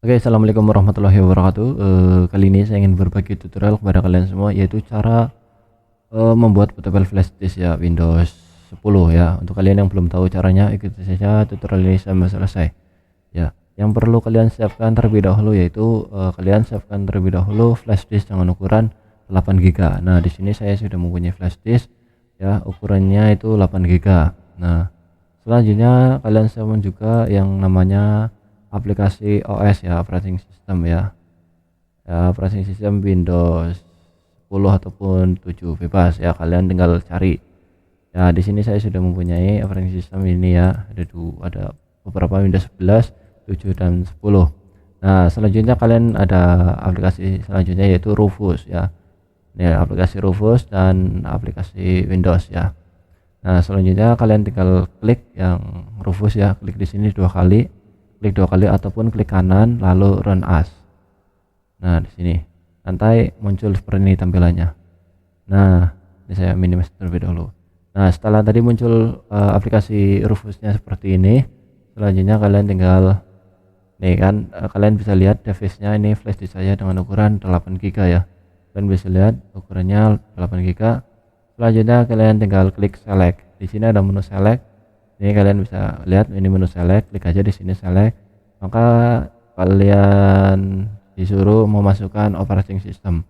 Oke, assalamualaikum warahmatullahi wabarakatuh. Kali ini saya ingin berbagi tutorial kepada kalian semua, yaitu cara membuat portable flash disk ya Windows 10 ya. Untuk kalian yang belum tahu caranya, ikuti saja tutorial ini sampai selesai. Ya, yang perlu kalian siapkan terlebih dahulu yaitu kalian siapkan terlebih dahulu flash disk dengan ukuran 8 GB. Nah, di sini saya sudah mempunyai flash disk ya, ukurannya itu 8 GB. Nah, selanjutnya kalian siapkan juga yang namanya aplikasi OS ya, operating system ya. Operating system Windows 10 ataupun 7 bebas ya, kalian tinggal cari. Ya, di sini saya sudah mempunyai operating system ini ya. Ada beberapa Windows 11, 7 dan 10. Nah, selanjutnya kalian ada aplikasi selanjutnya yaitu Rufus ya. Ini aplikasi Rufus dan aplikasi Windows ya. Nah, selanjutnya kalian tinggal klik yang Rufus ya, klik di sini klik dua kali ataupun klik kanan lalu run as. Nah, di sini nanti muncul seperti ini tampilannya. Nah, ini saya minimize terlebih dahulu. Nah, setelah tadi muncul aplikasi Rufusnya seperti ini, selanjutnya kalian tinggal nih kan, kalian bisa lihat device-nya ini flash disk saya dengan ukuran 8 GB ya. Kalian bisa lihat ukurannya 8 GB. Selanjutnya kalian tinggal klik select. Di sini ada menu select. Ini kalian bisa lihat ini menu select, klik aja di sini select. Maka kalian disuruh memasukkan operating system.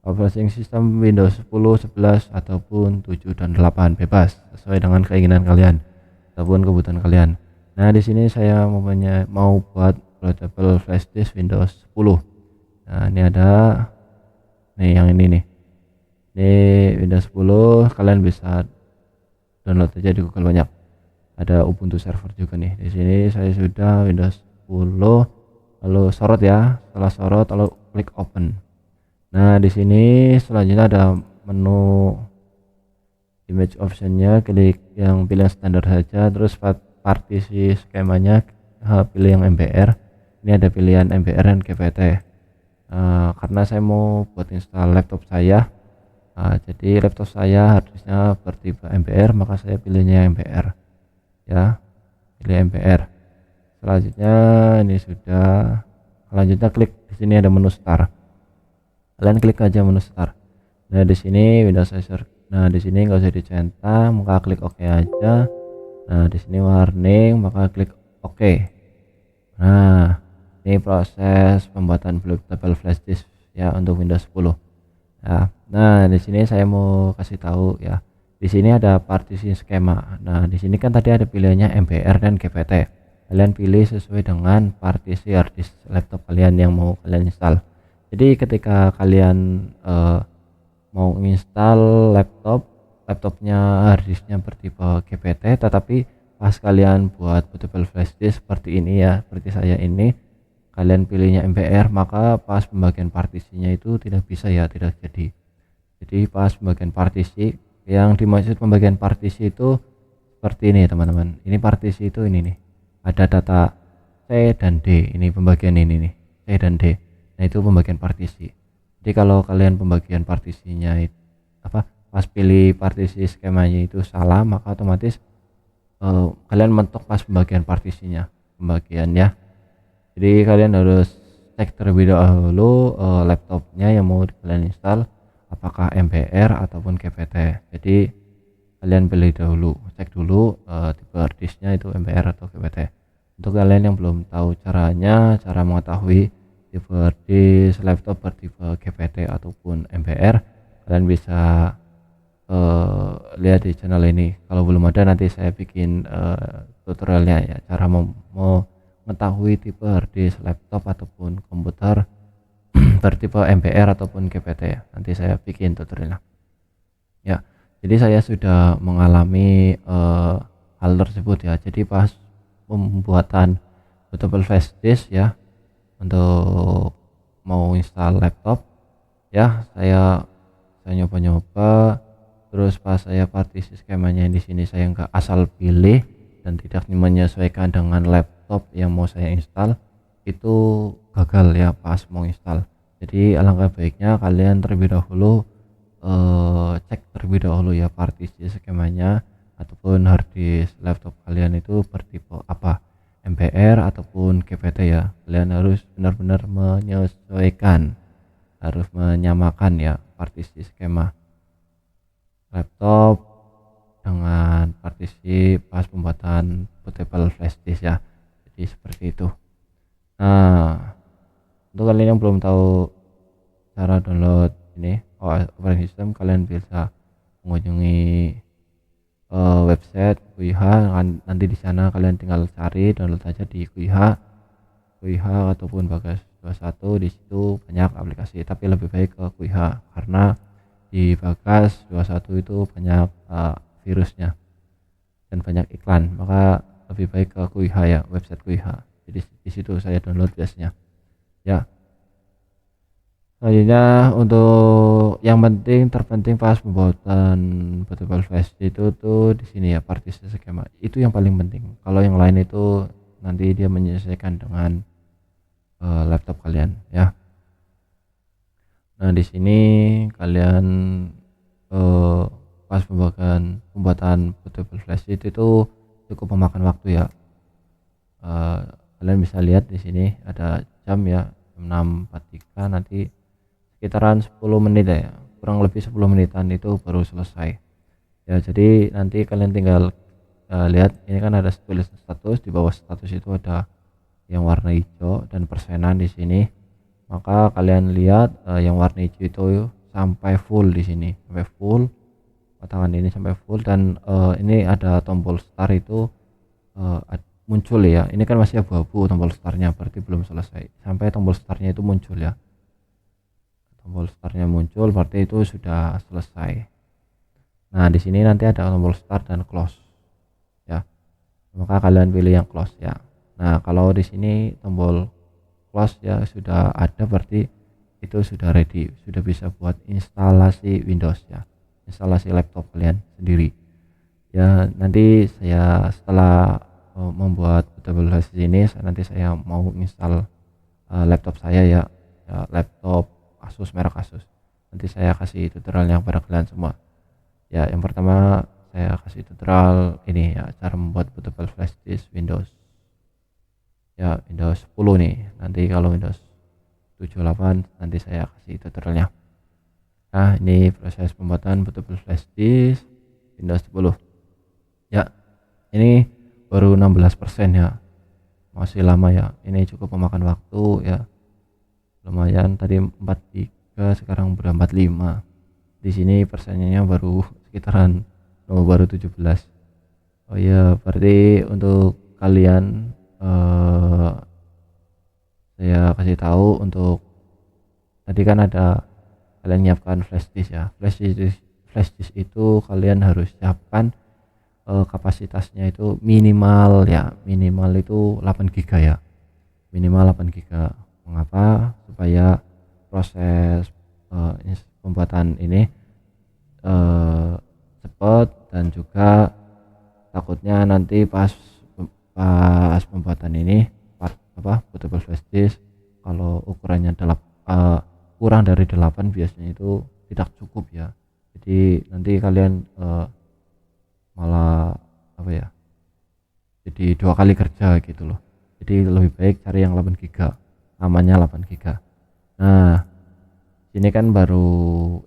Operating system Windows 10, 11 ataupun 7 dan 8 bebas sesuai dengan keinginan kalian ataupun kebutuhan kalian. Nah, di sini saya mau buat portable flash disk Windows 10. Nah, ini ada nih yang ini nih. Ini Windows 10, kalian bisa download aja di Google banyak. Ada Ubuntu server juga nih. Di sini saya sudah Windows 10, lalu sorot ya. Setelah sorot lalu klik open. Nah, di sini selanjutnya ada menu image optionnya, klik yang pilih yang standar saja, terus partisi skemanya pilih yang MBR. Ini ada pilihan MBR dan GPT. Karena saya mau buat install laptop saya, jadi laptop saya harusnya bertipe MBR, maka saya pilihnya MBR ya, pilih MBR. Selanjutnya ini sudah, selanjutnya klik di sini ada menu start, kalian klik aja menu start. Nah, di sini Windows User. Nah, di sini nggak usah dicentang, maka klik OK aja. Nah, di sini warning, maka klik OK. Nah, ini proses pembuatan portable flash disk ya untuk Windows 10 ya. Nah, di sini saya mau kasih tahu ya, di sini ada partisi skema. Nah, di sini kan tadi ada pilihannya MBR dan GPT. Kalian pilih sesuai dengan partisi hard disk laptop kalian yang mau kalian install. Jadi ketika kalian mau install laptopnya hard disknya bertipe GPT, tetapi pas kalian buat portable flash disk seperti ini ya, seperti saya ini, kalian pilihnya MBR, maka pas pembagian partisinya itu tidak bisa ya, tidak jadi. Jadi pas pembagian partisi, yang dimaksud pembagian partisi itu seperti ini teman-teman. Ini partisi itu ini nih, ada data C dan D, ini pembagian ini nih, C dan D. Nah, itu pembagian partisi. Jadi kalau kalian pembagian partisinya pas pilih partisi skemanya itu salah, maka otomatis kalian mentok pas pembagian partisinya, pembagiannya. Jadi kalian harus cek terlebih dahulu laptopnya yang mau kalian install apakah MBR ataupun GPT. Jadi kalian pilih dahulu, cek dulu tipe hard disknya itu MBR atau GPT. Untuk kalian yang belum tahu caranya, cara mengetahui tipe hard disk laptop bertipe GPT ataupun MBR, kalian bisa lihat di channel ini. Kalau belum ada, nanti saya bikin tutorialnya ya, cara mengetahui tipe hard disk laptop ataupun komputer bertipe MBR ataupun GPT ya. Nanti saya bikin tutorialnya ya. Jadi saya sudah mengalami hal tersebut ya. Jadi pas pembuatan portable flash disk ya, untuk mau install laptop ya, saya nyoba-nyoba, terus pas saya partisi skemanya di sini saya nggak asal pilih dan tidak menyesuaikan dengan laptop yang mau saya install, itu gagal ya pas mau install. Jadi alangkah baiknya kalian terlebih dahulu cek terlebih dahulu ya partisi skemanya ataupun hard disk laptop kalian itu bertipe apa, MBR ataupun GPT ya. Kalian harus benar-benar menyesuaikan, harus menyamakan ya partisi skema laptop dengan partisi pas pembuatan bootable flash disk ya. Jadi seperti itu. Nah, untuk kalian yang belum tahu cara download ini OS operating system, kalian bisa mengunjungi website QIH. Nanti di sana kalian tinggal cari download aja di QIH ataupun Bagas 21. Di situ banyak aplikasi, tapi lebih baik ke QIH karena di Bagas 21 itu banyak virusnya dan banyak iklan, maka lebih baik ke QIH ya, website QIH. Jadi di situ saya download biasanya ya. Selanjutnya untuk yang terpenting pas pembuatan bootable flash itu tuh di sini ya, partisi skema itu yang paling penting. Kalau yang lain itu nanti dia menyesuaikan dengan laptop kalian ya. Nah, di sini kalian pas pembuatan bootable flash itu cukup memakan waktu ya. Kalian bisa lihat di sini ada jam ya, jam 6.43, nanti sekitaran 10 menit ya, kurang lebih 10 menitan itu baru selesai ya. Jadi nanti kalian tinggal lihat, ini kan ada tulis status, di bawah status itu ada yang warna hijau dan persenan di sini. Maka kalian lihat yang warna hijau itu sampai full di sini, sampai full tangan ini sampai full. Dan ini ada tombol start itu muncul ya. Ini kan masih abu-abu tombol startnya, berarti belum selesai. Sampai tombol startnya itu muncul ya, tombol startnya muncul berarti itu sudah selesai. Nah, di sini nanti ada tombol start dan close ya, maka kalian pilih yang close ya. Nah, kalau di sini tombol close ya sudah ada, berarti itu sudah ready, sudah bisa buat instalasi Windows ya, instalasi laptop kalian sendiri ya. Nanti saya setelah membuat bootable flash ini, nanti saya mau install laptop saya ya, laptop Asus, merek Asus. Nanti saya kasih tutorialnya pada kalian semua ya. Yang pertama saya kasih tutorial ini ya, cara membuat bootable flash disk Windows ya, Windows 10 nih. Nanti kalau Windows 78 nanti saya kasih tutorialnya. Nah, ini proses pembuatan bootable flash disk Windows 10 ya. Ini baru 16% ya, masih lama ya. Ini cukup memakan waktu ya, lumayan. Tadi 43, sekarang udah 45. Di sini persennya baru sekitaran baru 17. Oh iya, berarti untuk kalian saya kasih tahu, untuk tadi kan ada kalian nyiapkan flash disk ya. Flash disk itu kalian harus siapkan kapasitasnya itu minimal ya, minimal itu 8 GB ya, minimal 8 GB. Mengapa? Supaya proses pembuatan ini cepat, dan juga takutnya nanti pas pembuatan ini bootable flash disk kalau ukurannya kurang dari 8 biasanya itu tidak cukup ya. Jadi nanti kalian malah jadi 2 kali kerja gitu loh. Jadi lebih baik cari yang 8 GB, amannya 8 GB. Nah, ini kan baru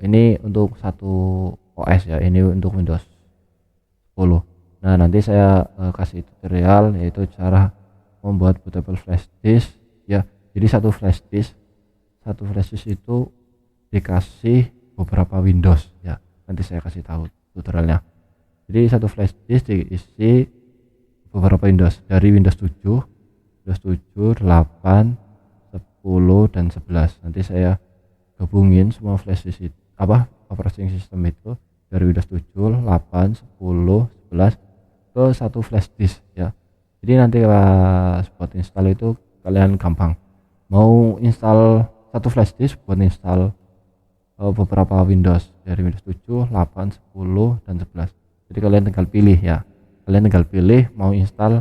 ini untuk satu OS ya, ini untuk Windows 10. Nah, nanti saya kasih tutorial yaitu cara membuat bootable flash disk ya. Jadi satu flash disk itu dikasih beberapa Windows ya. Nanti saya kasih tahu tutorialnya. Jadi satu flash disk diisi beberapa Windows, dari Windows 7, 8, 10 dan 11. Nanti saya gabungin semua flash disk operating system itu dari Windows 7, 8, 10, 11 ke satu flash disk ya. Jadi nanti pas buat install itu kalian gampang. Mau install satu flash disk buat install beberapa Windows dari Windows 7, 8, 10 dan 11. Jadi kalian tinggal pilih ya. Kalian tinggal pilih mau install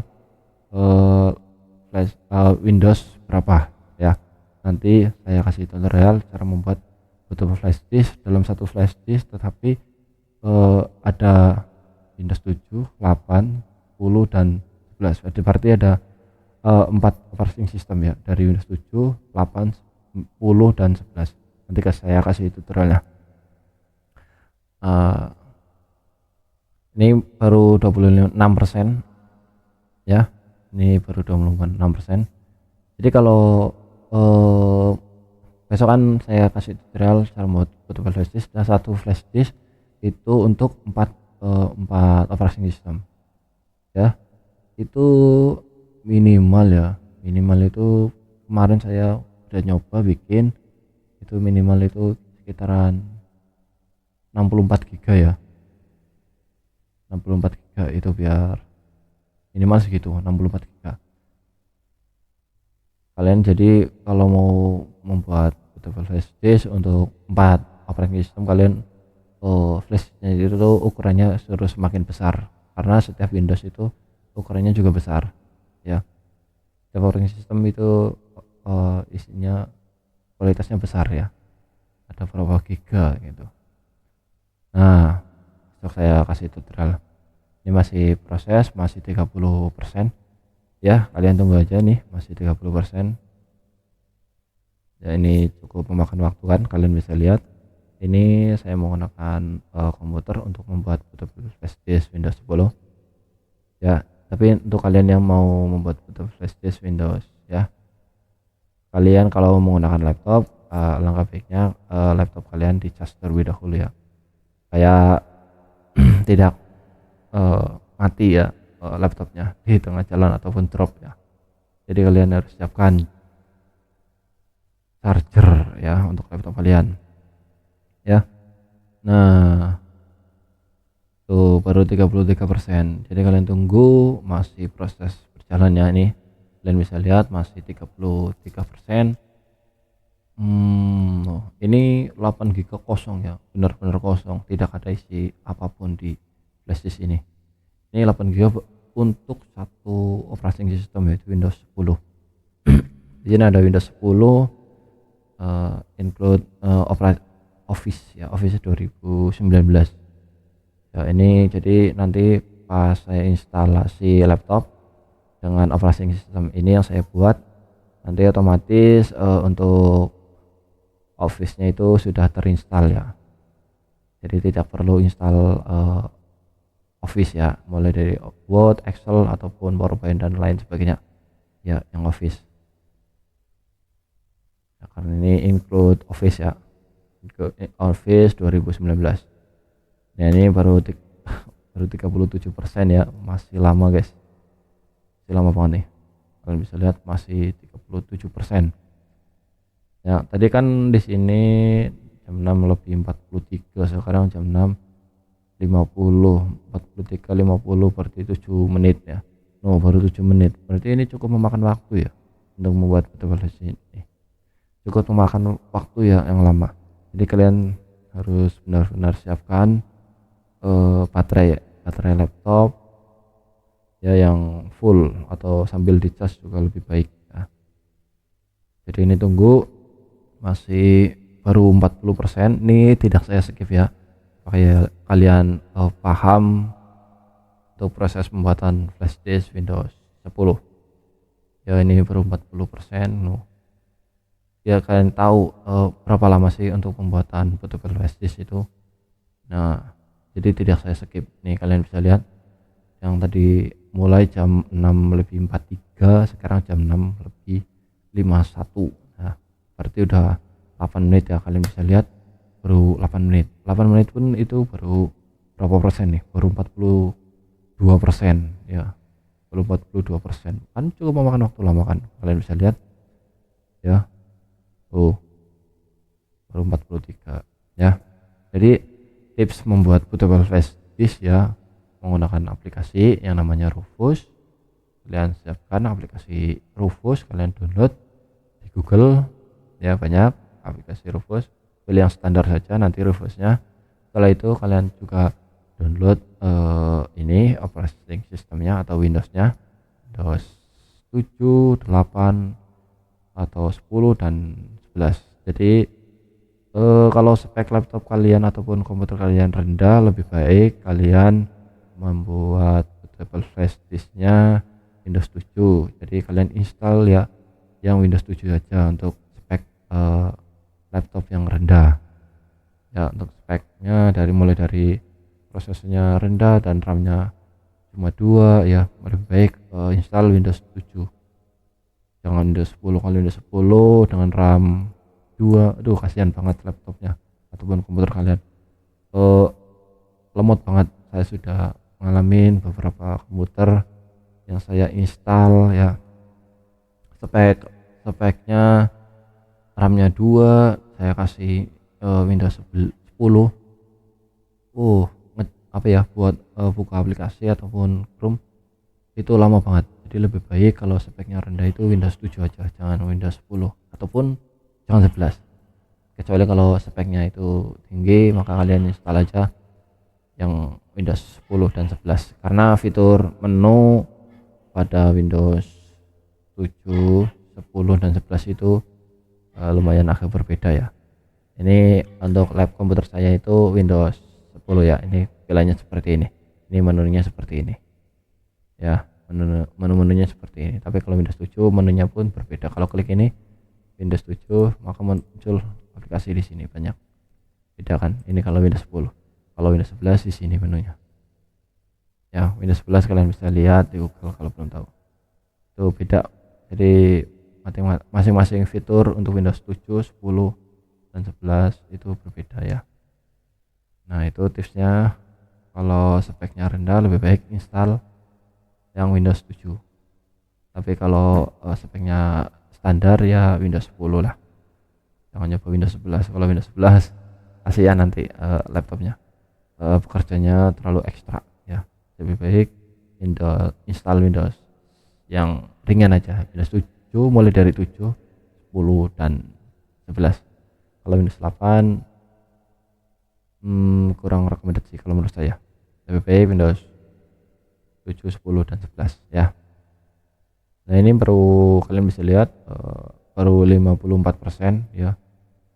Windows berapa ya. Nanti saya kasih tutorial cara membuat bootable flash disk dalam satu flash disk, tetapi ada Windows 7, 8, 10 dan 11. Berarti ada 4 operating system ya, dari Windows 7, 8, 10 dan 11. Nanti saya kasih tutorialnya. Ini baru 26% ya. Ini baru 26%. Jadi kalau besok kan saya kasih tutorial cara membuat portable flash disk. Dan satu flash disk itu untuk 4 operating system ya. Itu minimal itu kemarin saya udah nyoba bikin, itu minimal itu sekitaran 64 GB ya, 64 GB itu biar minimal segitu, 64 GB. Kalian jadi kalau mau membuat portable flash disk untuk 4 operating system, kalian flashnya itu tuh ukurannya harus semakin besar, karena setiap Windows itu ukurannya juga besar ya. Setiap operating system itu isinya kualitasnya besar ya, ada berapa giga gitu. Nah, besok saya kasih tutorial. Ini masih proses, masih 30% ya, kalian tunggu aja nih, masih 30% ya. Ini cukup memakan waktu kan, kalian bisa lihat ini saya menggunakan komputer untuk membuat portable flash disk Windows 10 ya. Tapi untuk kalian yang mau membuat portable flash disk Windows ya, kalian kalau menggunakan laptop, alangkah baiknya laptop kalian dicas terlebih dahulu ya, kayak tidak mati ya laptopnya di tengah jalan ataupun drop ya. Jadi kalian harus siapkan charger ya untuk laptop kalian ya. Nah, tuh baru 33%. Jadi kalian tunggu, masih proses berjalan ya. Ini kalian bisa lihat masih 33%. Ini 8 GB kosong ya, benar-benar kosong, tidak ada isi apapun di flash disk ini. Ini 8 GB untuk satu operating system yaitu Windows 10. Di sini ada Windows 10 include Office ya, Office 2019 ya. Ini jadi nanti pas saya instalasi laptop dengan operating system ini yang saya buat, nanti otomatis untuk Office-nya itu sudah terinstall ya. Jadi tidak perlu install Office ya, mulai dari Word, Excel ataupun PowerPoint dan lain sebagainya ya, yang Office ya, karena ini include Office ya, Office 2019. Nah, ini baru 37% ya, masih lama guys, masih lama banget nih. Kalian bisa lihat masih 37% ya. Tadi kan di sini jam 6:43, sekarang jam 6:50, 43:50, berarti 7 menit ya. Baru 7 menit, berarti ini cukup memakan waktu ya untuk membuat portable flash ini, cukup memakan waktu ya yang lama. Jadi kalian harus benar-benar siapkan baterai laptop ya yang full, atau sambil dicas juga lebih baik ya. Jadi ini tunggu, masih baru 40%. Ini tidak saya skip ya, supaya kalian paham untuk proses pembuatan flash disk Windows 10 ya. Ini baru 40% ya. Kalian tahu berapa lama sih untuk pembuatan portable flash disk itu. Nah, jadi tidak saya skip nih. Kalian bisa lihat yang tadi mulai jam 6:43, sekarang jam 6:51. Nah, berarti udah 8 menit ya. Kalian bisa lihat baru 8 menit. 8 menit pun itu baru berapa persen nih? Baru 42% ya. Baru 42%. Kan cukup memakan waktu lama kan. Kalian bisa lihat ya. Baru 43 ya. Jadi tips membuat portable flash disk ya, menggunakan aplikasi yang namanya Rufus. Kalian siapkan aplikasi Rufus, kalian download di Google ya, banyak aplikasi Rufus. Pilih yang standar saja nanti Rufusnya. Setelah itu kalian juga download ini operating systemnya atau Windowsnya, Windows 7, 8 atau 10 dan 11. Jadi kalau spek laptop kalian ataupun komputer kalian rendah, lebih baik kalian membuat portable flash disknya Windows 7. Jadi kalian install ya yang Windows 7 aja untuk spek laptop yang rendah ya. Untuk speknya mulai dari prosesnya rendah dan RAM-nya cuma 2 ya, lebih baik install Windows 7, jangan Windows 10. Kalau Windows 10 dengan RAM 2, aduh kasihan banget laptopnya ataupun komputer kalian, eh, lemot banget. Saya sudah ngalamin beberapa komputer yang saya install ya, speknya RAM-nya 2, saya kasih Windows 10. Apa ya, buat buka aplikasi ataupun Chrome itu lama banget. Jadi lebih baik kalau speknya rendah itu Windows 7 aja, jangan Windows 10 ataupun jangan 11. Kecuali kalau speknya itu tinggi, maka kalian install aja yang Windows 10 dan 11, karena fitur menu pada Windows 7, 10 dan 11 itu lumayan agak berbeda ya. Ini untuk lab komputer saya itu Windows 10 ya. Ini pilihannya seperti ini. Ini menunya seperti ini. Ya, menu-menunya seperti ini. Tapi kalau Windows 7 menunya pun berbeda. Kalau klik ini Windows 7 maka muncul aplikasi di sini banyak. Beda kan? Ini kalau Windows 10. Kalau Windows 11 di sini menunya. Ya, Windows 11 kalian bisa lihat di Google kalau belum tahu. Itu beda. Jadi masing-masing fitur untuk Windows 7, 10 dan 11 itu berbeda ya. Nah, itu tipsnya. Kalau speknya rendah lebih baik install yang Windows 7. Tapi kalau speknya standar ya Windows 10 lah. Jangan nyoba Windows 11. Kalau Windows 11 kasihan nanti laptopnya bekerjanya terlalu ekstra ya. Lebih baik install Windows yang ringan aja. Windows 7 mulai dari 7, 10 dan 11. Kalau Windows 8 kurang rekomendasi kalau menurut saya. Lebih baik Windows 7, 10 dan 11 ya. Nah, ini baru kalian bisa lihat baru 54% ya.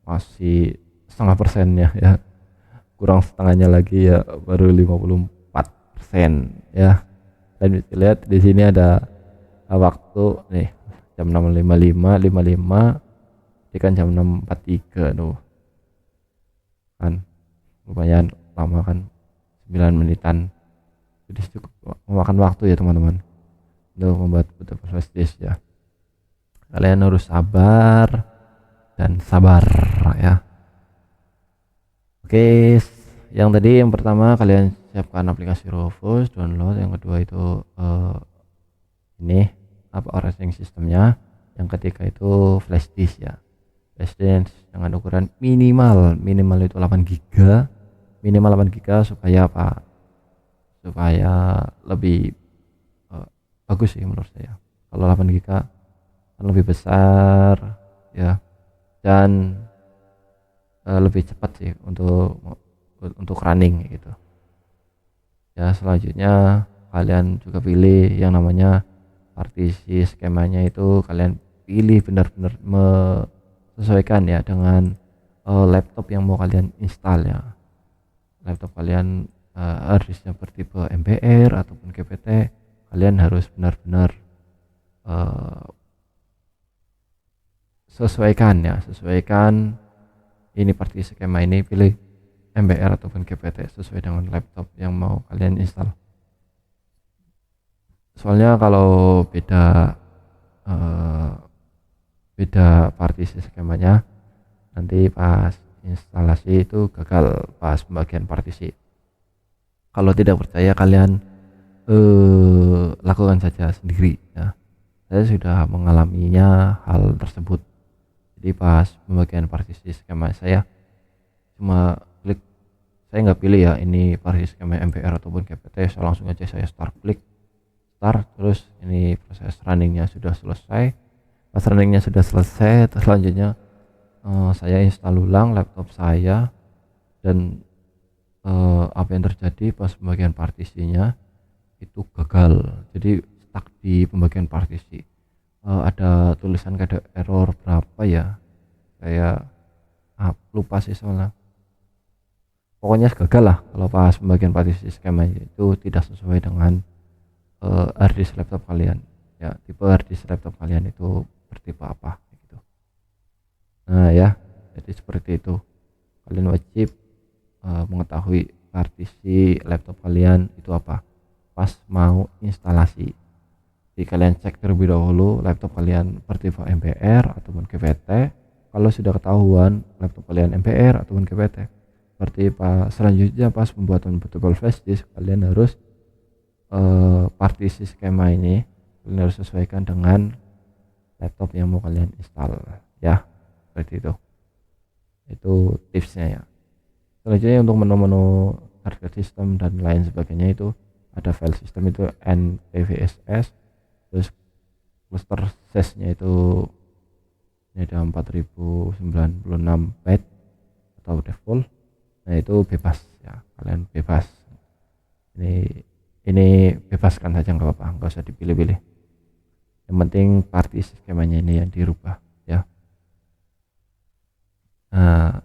Masih setengah persennya ya. Kurang setengahnya lagi ya, baru 54% ya. Kalian bisa lihat di sini ada waktu nih jam 6.55 ini kan jam 6.43 tuh kan, lumayan lama kan, 9 menitan. Jadi cukup memakan waktu ya teman-teman untuk membuat bootable flash disk ya. Kalian harus sabar dan sabar ya. Oke, yang pertama kalian siapkan aplikasi Rufus, download. Yang kedua itu ini apa, operating sistemnya. Yang ketiga itu flash disk ya. Flash disk dengan ukuran minimal itu 8 GB, minimal 8 GB supaya apa? Supaya lebih bagus sih menurut saya. Kalau 8 GB kan lebih besar ya, dan lebih cepat sih untuk running gitu ya. Selanjutnya kalian juga pilih yang namanya partisi skemanya. Itu kalian pilih benar-benar sesuaikan ya dengan laptop yang mau kalian install ya. Laptop kalian harddisknya bertipe MBR ataupun GPT, kalian harus benar-benar sesuaikan ini partisi skema ini, pilih MBR ataupun GPT sesuai dengan laptop yang mau kalian install. Soalnya kalau beda partisi skemanya, nanti pas instalasi itu gagal pas pembagian partisi. Kalau tidak percaya kalian lakukan saja sendiri ya. Saya sudah mengalaminya hal tersebut. Jadi pas pembagian partisi skema saya cuma klik, saya nggak pilih ya ini partisi skema MBR ataupun GPT, saya langsung aja saya klik start. Terus ini proses runningnya sudah selesai. Pas runningnya sudah selesai, terus selanjutnya saya install ulang laptop saya, dan apa yang terjadi pas pembagian partisinya itu gagal. Jadi stuck di pembagian partisi. Ada tulisan kayak error berapa ya, saya lupa sih soalnya. Pokoknya gagal lah kalau pas pembagian partisi skema itu tidak sesuai dengan harddisk laptop kalian. ya, tipe hard disk laptop kalian itu bertipe apa gitu. Nah ya, jadi seperti itu, kalian wajib mengetahui partisi laptop kalian itu apa pas mau instalasi. Jadi kalian cek terlebih dahulu laptop kalian bertipe MBR ataupun GPT. Kalau sudah ketahuan laptop kalian MBR ataupun GPT, berarti selanjutnya pas pembuatan portable flash disk kalian harus partisi skema ini kalian harus sesuaikan dengan laptop yang mau kalian install ya, seperti itu tipsnya ya. Selanjutnya untuk menu-menu target system dan lain sebagainya itu ada file system itu NPVSS, terus cluster size nya itu ini ada 4096 byte atau default. Nah itu bebas ya, kalian bebas, ini bebaskan saja, nggak apa-apa, nggak usah dipilih-pilih, yang penting partisi skemanya ini yang dirubah ya. Nah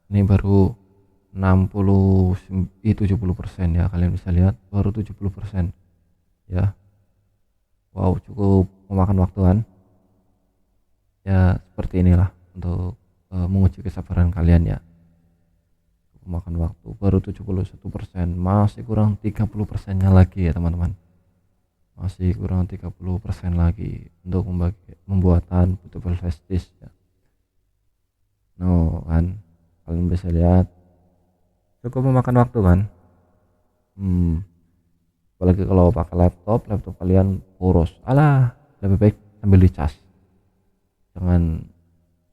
ini baru 70% ya, kalian bisa lihat baru 70% ya. Wow, cukup memakan waktuan ya. Seperti inilah untuk menguji kesabaran kalian ya, memakan waktu baru 71%, masih kurang 30%-nya lagi ya teman-teman, masih kurang 30% lagi untuk pembuatan portable flash disk ya. No kan, kalian bisa lihat cukup memakan waktu kan. Apalagi kalau pakai laptop kalian boros, alah lebih baik sambil dicas, jangan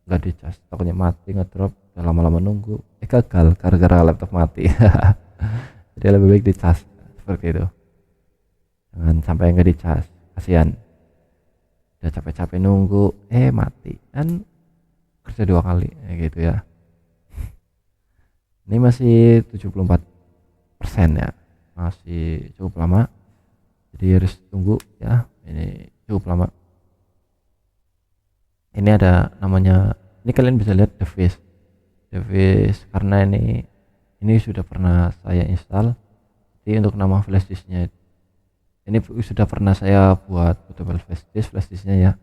nggak dicas, takutnya mati ngedrop, lama-lama nunggu gagal gara-gara laptop mati. Jadi lebih baik dicas, seperti itu, jangan sampai nggak dicas, kasihan udah capek-capek nunggu mati kan, kerja 2 kali gitu ya. Ini masih 74% ya, masih cukup lama, jadi harus tunggu ya, ini cukup lama. Ini ada namanya, ini kalian bisa lihat device karena ini sudah pernah saya install. Jadi untuk nama flash disknya ini sudah pernah saya buat portable flash disknya ya.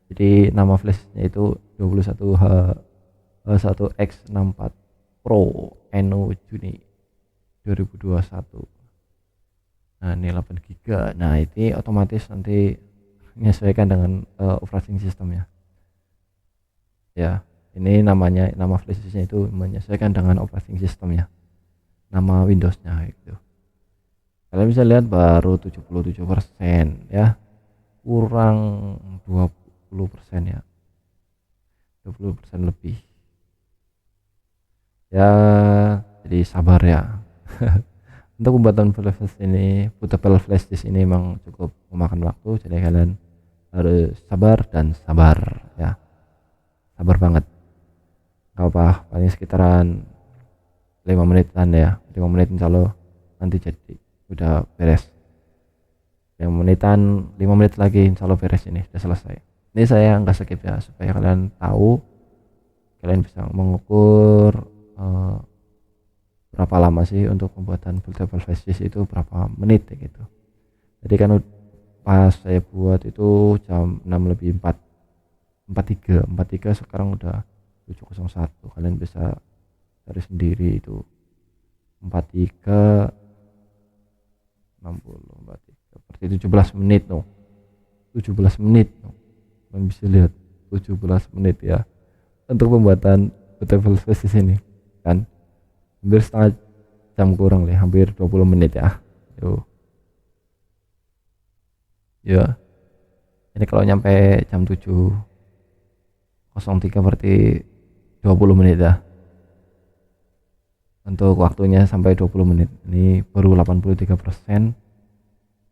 Jadi nama flashnya itu 21H1X64 Pro Eno Juni 2021. Nah ini 8 GB. Nah ini otomatis nanti menyesuaikan dengan operating systemnya ya. Ini nama flash disknya itu menyesuaikan dengan operating systemnya, nama Windowsnya gitu. Kalian bisa lihat baru 77% ya, kurang 20% ya, 20% lebih ya. Jadi sabar ya. Untuk pembuatan portable flash disk ini memang cukup memakan waktu, jadi kalian harus sabar dan sabar ya, sabar banget. Gak apa, paling sekitaran 5 menitan ya, 5 menit insya Allah nanti jadi udah beres. 5 menit lagi insya Allah beres, ini udah selesai. Ini saya nggak skip ya, supaya kalian tahu, kalian bisa mengukur berapa lama sih untuk pembuatan portable flash disk itu, berapa menit ya gitu. Jadi kan pas saya buat itu jam 6:43, sekarang udah 7:01. Kalian bisa cari sendiri itu 43 60 43 berarti 17 menit 17 menit kalian bisa lihat 17 menit ya untuk pembuatan portable flash di sini kan, hampir setengah jam kurang lah, hampir 20 menit ya. Ya ini kalau nyampe jam 7:03 berarti 20 menit ya. Untuk waktunya sampai 20 menit. Ini baru 83%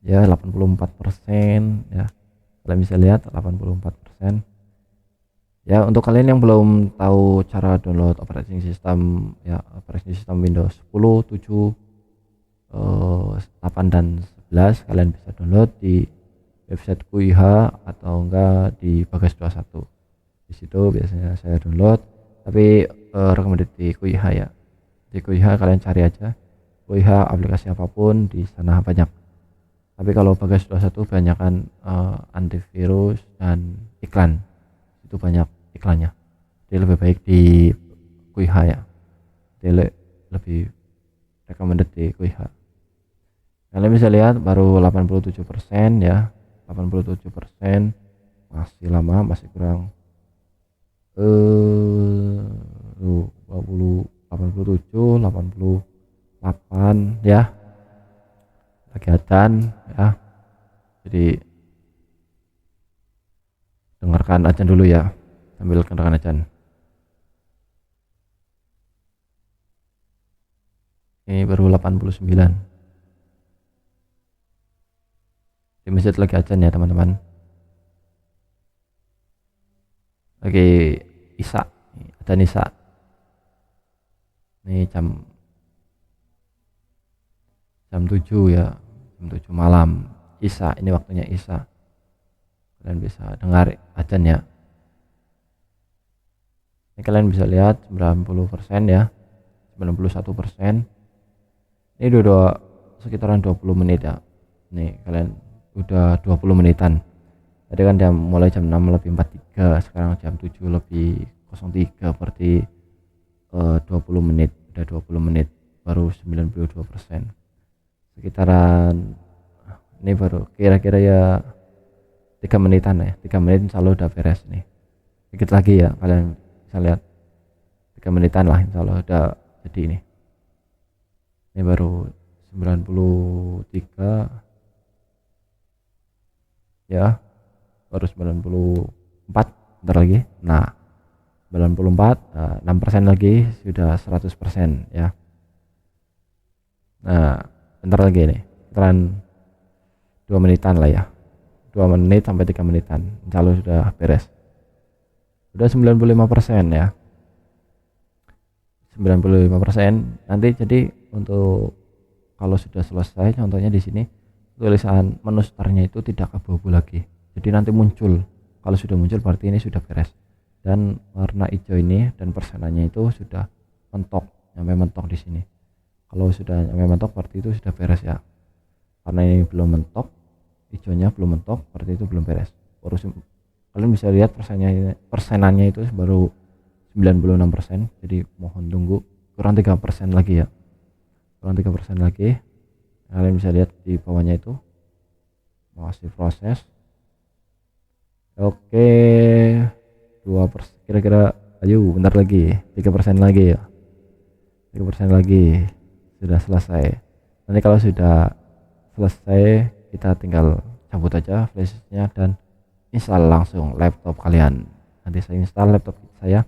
ya, 84% ya. Kalian bisa lihat 84% ya. Untuk kalian yang belum tahu cara download operating system ya, operating system Windows 10, 7, 8 dan 11, kalian bisa download di website QIH atau enggak di Bagas21. Di situ biasanya saya download, tapi recommended di QIH ya. Di QIH kalian cari aja QIH aplikasi apapun, di sana banyak Tapi kalau Bagas 21 kebanyakan antivirus dan iklan, itu banyak iklannya. Jadi lebih baik di QH ya. Jadi lebih recommended di QH. Kalian bisa lihat baru 87% ya. 87%, masih lama, masih kurang 20, 87, 88 ya, lagi adzan ya. Jadi dengarkan adzan dulu ya, sambil dengarkan adzan. Ini baru 89 di masjid, lagi adzan ya teman-teman, lagi isya, adzan isya. Ini jam 7 ya, jam 7 malam, isya, ini waktunya isya. Kalian bisa dengar adzan ya. Ini kalian bisa lihat 90% ya, 91%. Ini udah sekitaran 20 menit ya. Nih kalian udah 20 menitan. Tadi kan mulai jam 6 lebih 43, sekarang jam 7 lebih 03, berarti 20 menit, udah 20 menit, baru 92%. Sekitaran ini baru kira-kira ya 3 menitan ya, 3 menit insya Allah udah beres nih. Dikit lagi ya, kalian bisa lihat 3 menitan lah insya Allah udah jadi ini. Ini baru 93 ya, baru 94, bentar lagi. Nah 94, 6% lagi sudah 100% ya. Nah bentar lagi nih, sekitaran 2 menitan lah ya, 2 menit sampai 3 menitan insya Allah sudah beres. Udah 95% ya, 95% nanti. Jadi untuk kalau sudah selesai, contohnya di sini tulisan menu startnya itu tidak abu-abu lagi, jadi nanti muncul. Kalau sudah muncul berarti ini sudah beres, dan warna hijau ini dan persenannya itu sudah mentok, sampai mentok di sini. Kalau sudah sampai mentok berarti itu sudah beres ya. Karena ini belum mentok, hijaunya belum mentok, berarti itu belum beres. Kalian bisa lihat persenannya itu baru 96%, jadi mohon tunggu kurang 3% lagi ya, kurang 3% lagi. Kalian bisa lihat di bawahnya itu masih proses. Oke, 2%, kira-kira, ayo bentar lagi, 3% lagi ya, 3% lagi sudah selesai. Nanti kalau sudah selesai kita tinggal cabut aja flashnya dan install langsung laptop kalian. Nanti saya install laptop saya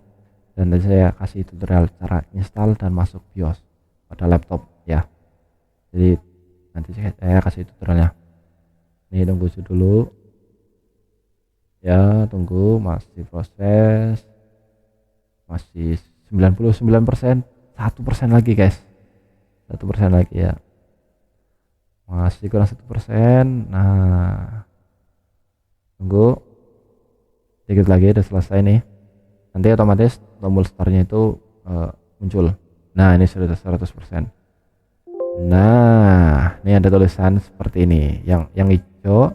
dan nanti saya kasih tutorial cara install dan masuk BIOS pada laptop ya. Jadi nanti saya kasih tutorialnya. Nih tunggu dulu ya, tunggu, masih proses, masih 99%, 1% lagi guys, 1% lagi ya, masih kurang 1%. Nah tunggu dikit lagi udah selesai nih. Nanti otomatis tombol startnya itu muncul. Nah ini sudah 100%. Nah ini ada tulisan seperti ini, yang hijau,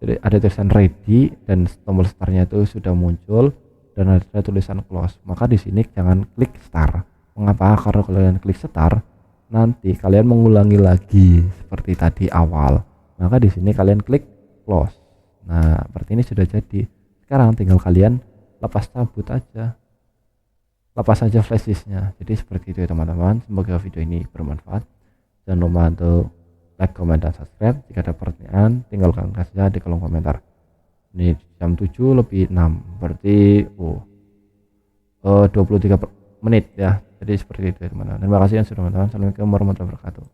jadi ada tulisan ready dan tombol startnya itu sudah muncul dan ada tulisan close. Maka di sini jangan klik start. Mengapa? Karena kalau kalian klik start nanti kalian mengulangi lagi seperti tadi awal. Maka di sini kalian klik close. Nah seperti ini sudah jadi. Sekarang tinggal kalian lepas cabut aja, lepas saja flash disknya. Jadi seperti itu ya teman-teman. Semoga video ini bermanfaat. Jangan lupa untuk like, comment, dan subscribe. Jika ada pertanyaan tinggalkan saja di kolom komentar. Ini jam 7 lebih 6, berarti 23 menit ya. Jadi seperti itu ya teman-teman. Terima kasih yang sudah menonton. Assalamualaikum warahmatullahi wabarakatuh.